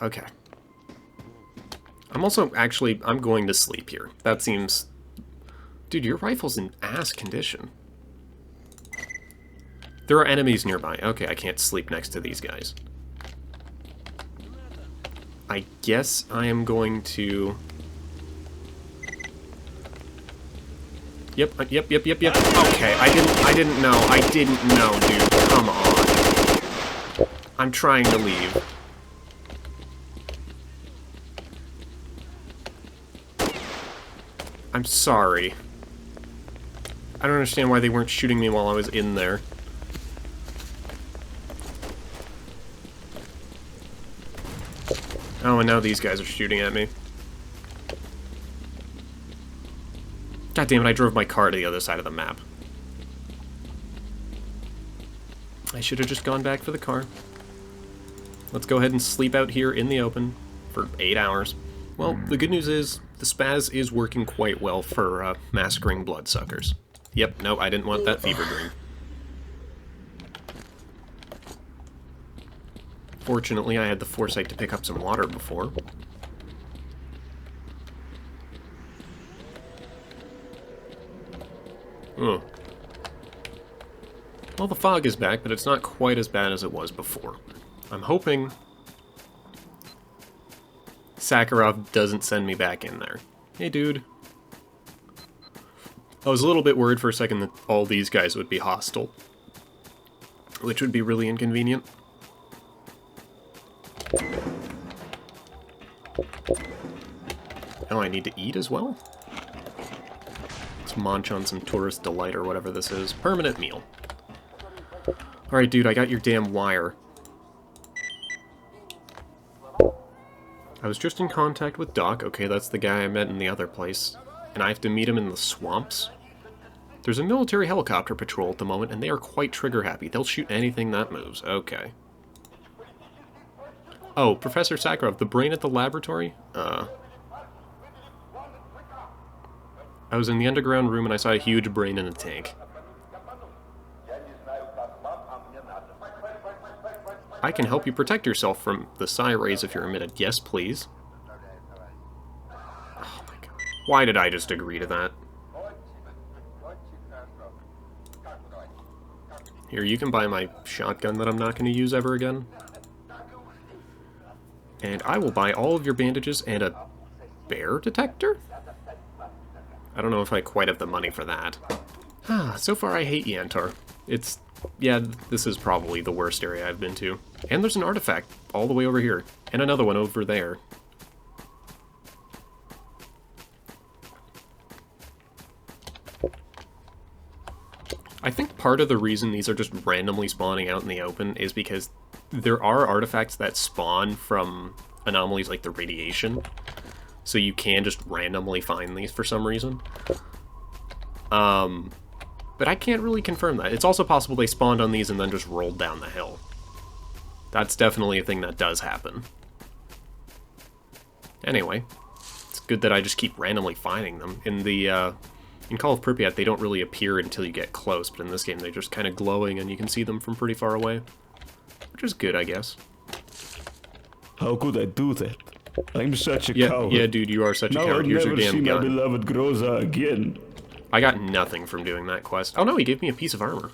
Okay. I'm also, actually, I'm going to sleep here. That seems... Dude, your rifle's in ass condition. There are enemies nearby. Okay, I can't sleep next to these guys. I guess I am going to... Yep. Okay, I didn't know, dude. Come on. I'm trying to leave. I'm sorry. I don't understand why they weren't shooting me while I was in there. Oh, and now these guys are shooting at me. God damn it, I drove my car to the other side of the map. I should have just gone back for the car. Let's go ahead and sleep out here in the open for 8 hours. Well, the good news is, the spaz is working quite well for massacring bloodsuckers. Yep, no, I didn't want that fever dream. Fortunately, I had the foresight to pick up some water before. Oh. Well, the fog is back, but it's not quite as bad as it was before. I'm hoping Sakharov doesn't send me back in there. Hey, dude. I was a little bit worried for a second that all these guys would be hostile, which would be really inconvenient. Oh, I need to eat as well? Let's munch on some tourist delight or whatever this is. Permanent meal. Alright, dude, I got your damn wire. I was just in contact with Doc. Okay, that's the guy I met in the other place. And I have to meet him in the swamps. There's a military helicopter patrol at the moment, and they are quite trigger-happy. They'll shoot anything that moves. Okay. Oh, Professor Sakharov, the brain at the laboratory? I was in the underground room and I saw a huge brain in a tank. I can help you protect yourself from the psi rays if you're emitted. Yes, please. Oh my god. Why did I just agree to that? Here, you can buy my shotgun that I'm not going to use ever again. And I will buy all of your bandages and a bear detector? I don't know if I quite have the money for that. So far I hate Yantar. It's... yeah, this is probably the worst area I've been to. And there's an artifact all the way over here. And another one over there. I think part of the reason these are just randomly spawning out in the open is because there are artifacts that spawn from anomalies like the radiation. So you can just randomly find these for some reason. But I can't really confirm that. It's also possible they spawned on these and then just rolled down the hill. That's definitely a thing that does happen. Anyway, it's good that I just keep randomly finding them. In the, in Call of Pripyat, they don't really appear until you get close, but in this game they're just kind of glowing and you can see them from pretty far away. Which is good, I guess. How could I do that? I'm such a coward. Yeah, dude, you are such a coward. Here's your damn gun. Now I'll never see my beloved Groza again. I got nothing from doing that quest. Oh no, he gave me a piece of armor.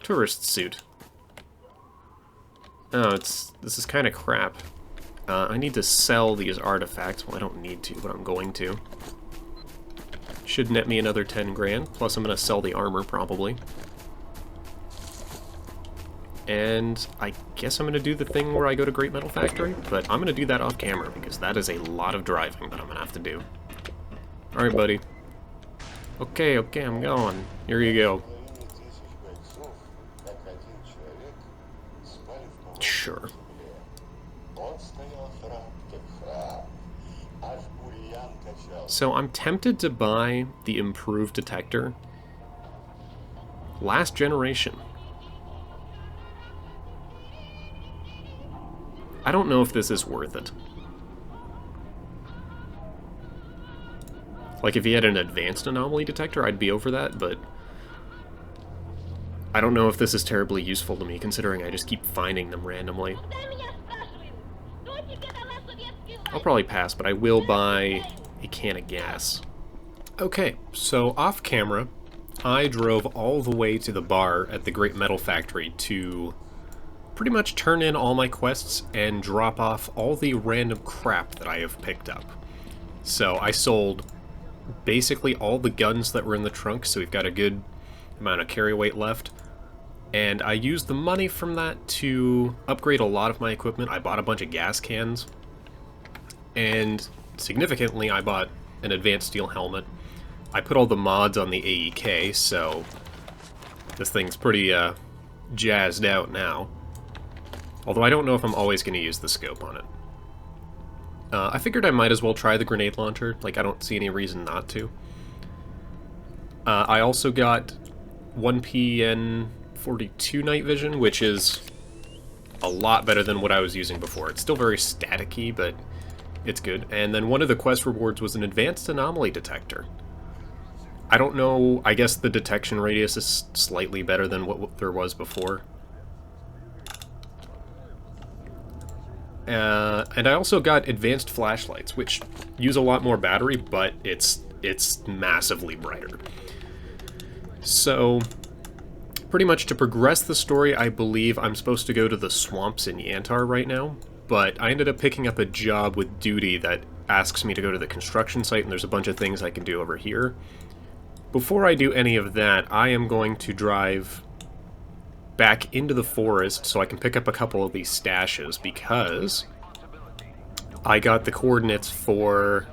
Tourist suit. Oh, this is kind of crap. I need to sell these artifacts. Well, I don't need to, but I'm going to. Should net me another 10 grand, plus I'm going to sell the armor, probably. And I guess I'm going to do the thing where I go to Great Metal Factory, but I'm going to do that off camera, because that is a lot of driving that I'm going to have to do. Alright, buddy. Okay, I'm going. Here you go. Sure. So I'm tempted to buy the improved detector. Last generation. I don't know if this is worth it. Like, if he had an advanced anomaly detector, I'd be over that, but I don't know if this is terribly useful to me, considering I just keep finding them randomly. I'll probably pass, but I will buy a can of gas. Okay, so off camera, I drove all the way to the bar at the Great Metal Factory to pretty much turn in all my quests and drop off all the random crap that I have picked up. So I sold basically all the guns that were in the trunk, so we've got a good amount of carry weight left. And I used the money from that to upgrade a lot of my equipment. I bought a bunch of gas cans. And significantly, I bought an advanced steel helmet. I put all the mods on the AEK, so this thing's pretty jazzed out now. Although I don't know if I'm always going to use the scope on it. I figured I might as well try the grenade launcher. Like, I don't see any reason not to. I also got 1PN42 night vision, which is a lot better than what I was using before. It's still very staticky, but it's good. And then one of the quest rewards was an advanced anomaly detector. I don't know, I guess the detection radius is slightly better than what there was before. And I also got advanced flashlights, which use a lot more battery, but it's massively brighter. So, pretty much to progress the story, I believe I'm supposed to go to the swamps in Yantar right now, but I ended up picking up a job with duty that asks me to go to the construction site, and there's a bunch of things I can do over here. Before I do any of that, I am going to drive back into the forest so I can pick up a couple of these stashes, because I got the coordinates for...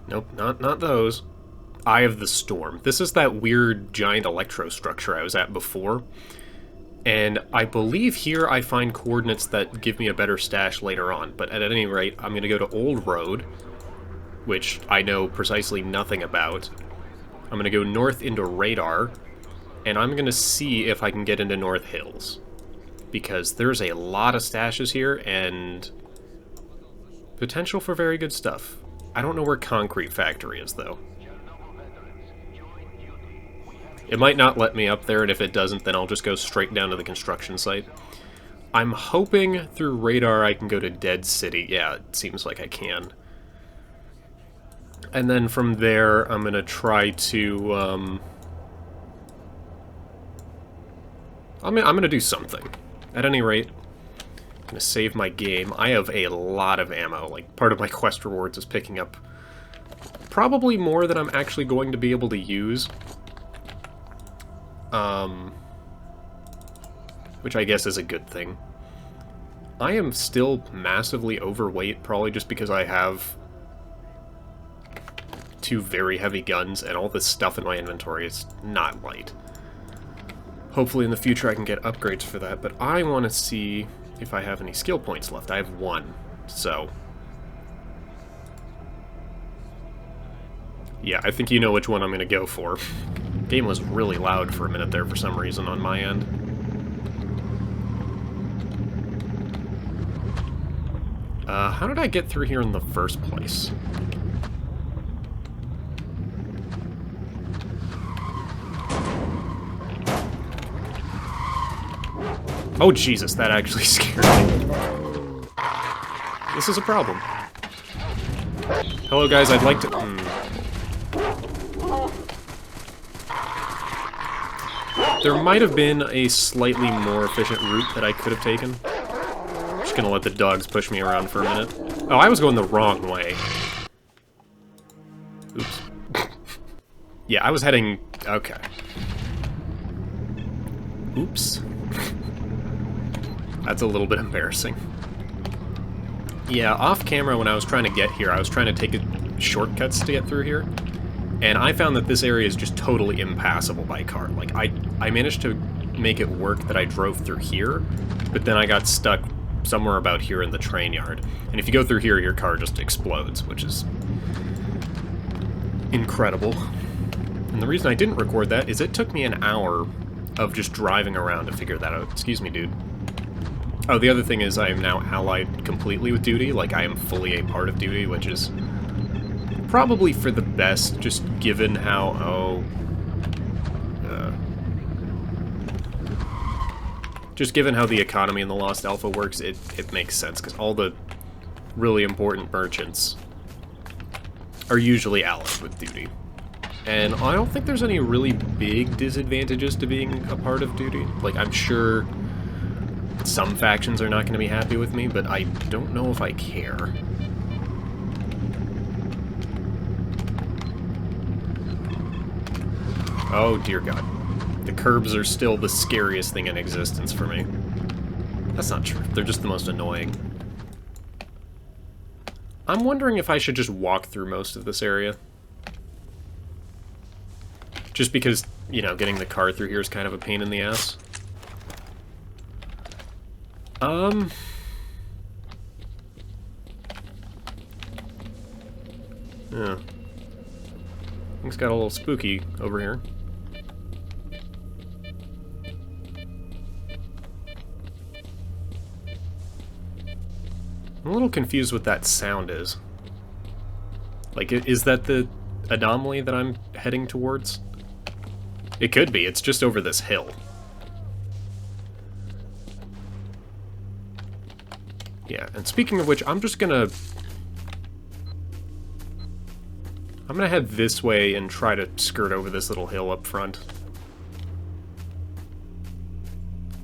Nope, not those. Eye of the Storm. This is that weird giant electro structure I was at before. And I believe here I find coordinates that give me a better stash later on. But at any rate, I'm going to go to Old Road, which I know precisely nothing about. I'm going to go north into Radar, and I'm going to see if I can get into North Hills. Because there's a lot of stashes here, and potential for very good stuff. I don't know where Concrete Factory is, though. It might not let me up there, and if it doesn't, then I'll just go straight down to the construction site. I'm hoping through Radar I can go to Dead City. Yeah, it seems like I can. And then from there, I'm going to try to... I'm going to do something. At any rate, I'm going to save my game. I have a lot of ammo. Like, part of my quest rewards is picking up probably more than I'm actually going to be able to use. Which I guess is a good thing. I am still massively overweight, probably just because I have two very heavy guns, and all this stuff in my inventory is not light. Hopefully in the future I can get upgrades for that, but I want to see if I have any skill points left. I have one, so... Yeah, I think you know which one I'm going to go for. Game was really loud for a minute there for some reason on my end. How did I get through here in the first place? Oh, Jesus, that actually scared me. This is a problem. Hello, guys, I'd like to... There might have been a slightly more efficient route that I could have taken. I'm just gonna let the dogs push me around for a minute. Oh, I was going the wrong way. Oops. Yeah, I was heading... Okay. Oops. That's a little bit embarrassing. Yeah, off camera when I was trying to get here, I was trying to take shortcuts to get through here. And I found that this area is just totally impassable by car. Like, I managed to make it work that I drove through here, but then I got stuck somewhere about here in the train yard. And if you go through here, your car just explodes, which is incredible. And the reason I didn't record that is it took me an hour of just driving around to figure that out. Excuse me, dude. Oh, the other thing is I am now allied completely with duty. Like, I am fully a part of duty, which is probably for the best, just given how... just given how the economy in the Lost Alpha works, it makes sense, because all the really important merchants are usually allied with duty. And I don't think there's any really big disadvantages to being a part of duty. Like, I'm sure some factions are not going to be happy with me, but I don't know if I care. Oh, dear God. The curbs are still the scariest thing in existence for me. That's not true. They're just the most annoying. I'm wondering if I should just walk through most of this area. Just because, you know, getting the car through here is kind of a pain in the ass. Yeah. Things got a little spooky over here. I'm a little confused what that sound is. Like, is that the anomaly that I'm heading towards? It could be. It's just over this hill. Yeah, and speaking of which, I'm gonna head this way and try to skirt over this little hill up front.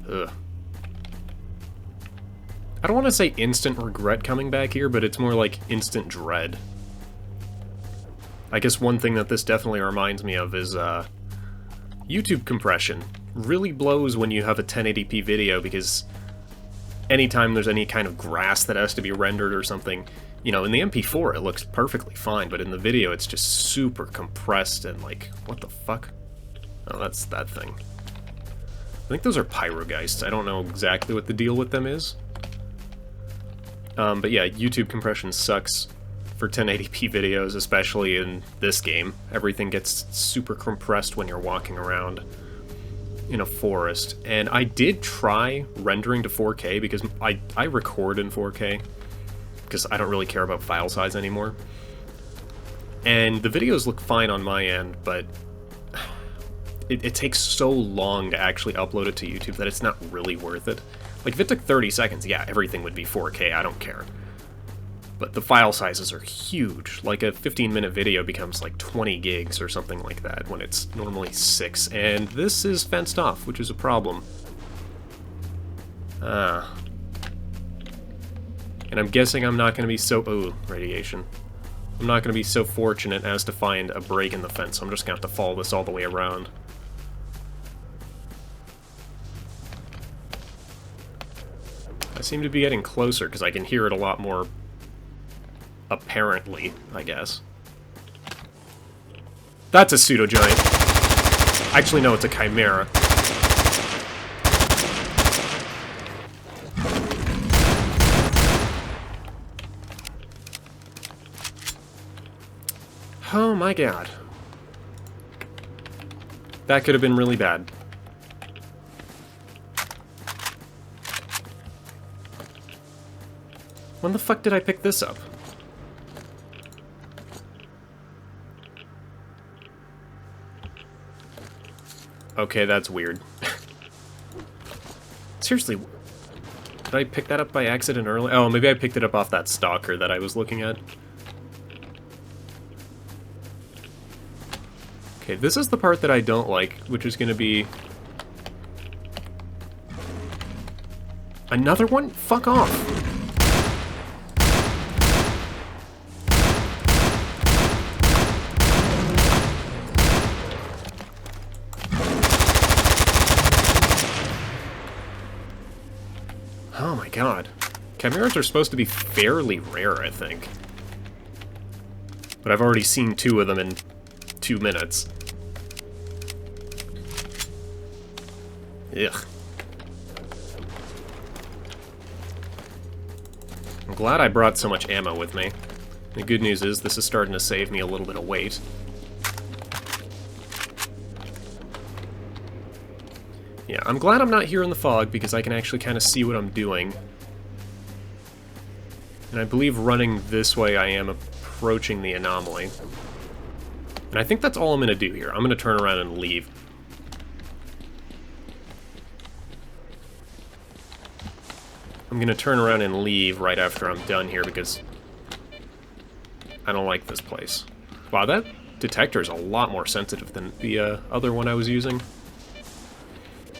Ugh. I don't want to say instant regret coming back here, but it's more like instant dread. I guess one thing that this definitely reminds me of is, YouTube compression. Really blows when you have a 1080p video, because anytime there's any kind of grass that has to be rendered or something, you know, in the MP4 it looks perfectly fine, but in the video it's just super compressed and like, what the fuck? Oh, that's that thing. I think those are pyrogeists. I don't know exactly what the deal with them is. But yeah, YouTube compression sucks for 1080p videos, especially in this game. Everything gets super compressed when you're walking around in a forest. And I did try rendering to 4K, because I record in 4K, because I don't really care about file size anymore. And the videos look fine on my end, but it takes so long to actually upload it to YouTube that it's not really worth it. Like, if it took 30 seconds, yeah, everything would be 4K, I don't care. But the file sizes are huge. Like, a 15-minute video becomes like 20 gigs or something like that, when it's normally 6. And this is fenced off, which is a problem. And I'm guessing I'm not going to be so... Ooh, radiation. I'm not going to be so fortunate as to find a break in the fence, so I'm just going to have to follow this all the way around. I seem to be getting closer, because I can hear it a lot more apparently, I guess. That's a pseudo-giant. Actually, no, it's a Chimera. Oh my god. That could have been really bad. When the fuck did I pick this up? Okay, that's weird. Seriously, did I pick that up by accident earlier? Oh, maybe I picked it up off that stalker that I was looking at. Okay, this is the part that I don't like, which is going to be... Another one? Fuck off! Oh my god. Chimeras are supposed to be fairly rare, I think. But I've already seen 2 of them in 2 minutes. Ugh. I'm glad I brought so much ammo with me. The good news is this is starting to save me a little bit of weight. Yeah, I'm glad I'm not here in the fog, because I can actually kind of see what I'm doing. And I believe running this way I am approaching the anomaly. And I think that's all I'm going to do here. I'm going to turn around and leave. I'm gonna turn around and leave right after I'm done here because I don't like this place. Wow, that detector is a lot more sensitive than the other one I was using.